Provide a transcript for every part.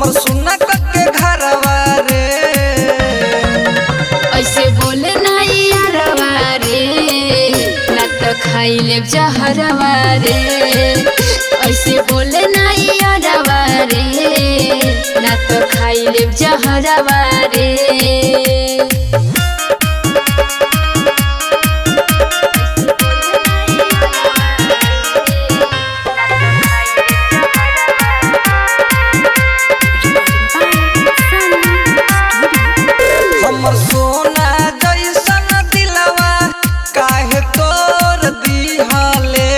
हमर सुना के घरवा रे। ऐसे बोले ना यारवा रे ना तो खाई लेब जहरवा रे। ऐसे बोले ना यारवा रे ना तो खाई लेब जहरवा रे। हमर सोना जैसन दिलवा काहे तोर दिहले,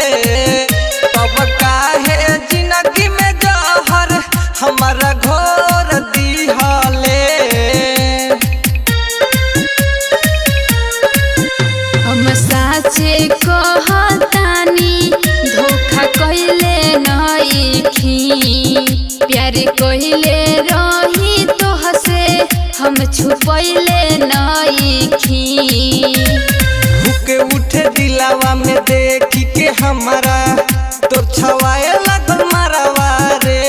तब काहे जिंदगी में जहर हमारा घोर दिहले। हम साचे कहतानी धोखा कइले नइखी, प्यार कइले रही तोहसे हम छुपैले नइखी। भूखे उठे दिलावा में देखी के हमारा तोर छवाए लगल मारवा रे।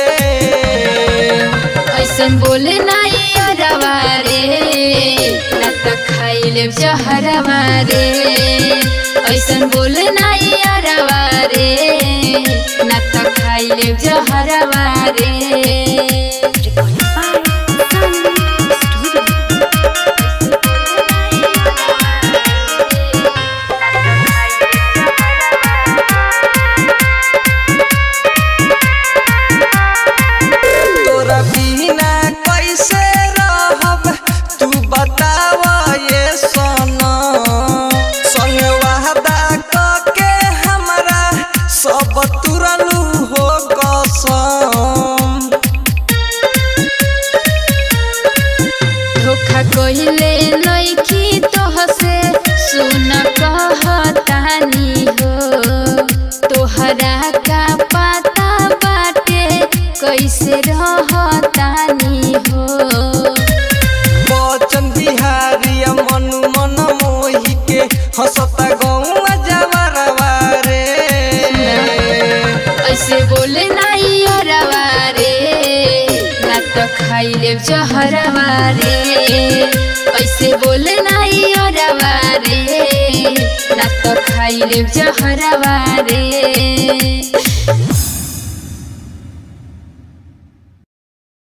ऐसन बोले ना यारवा रे ना तो खाई लेब जहरवा रे। ऐसन बोले ना यारवा रे ना तो खाई लेब जहरवा रे। तोरा बिना कैसे रहब तू बताव ये सनम। संग वादा के हमरा सब तुरलू हो कसम। धोखा कइले नइखी तोहसे सुन कहतानी हो, तोहरा का पता बाटे कैसे रहतानी हो। बचन बिहारी मनु मन मोही के हंसता गौआ जवरवा रे। ऐसे बोले ना यारवा रे ना तो खाई लेब जहरवा रे। ऐसे बोले ना यारवा रे ना तो खाई लेब जहरवा रे।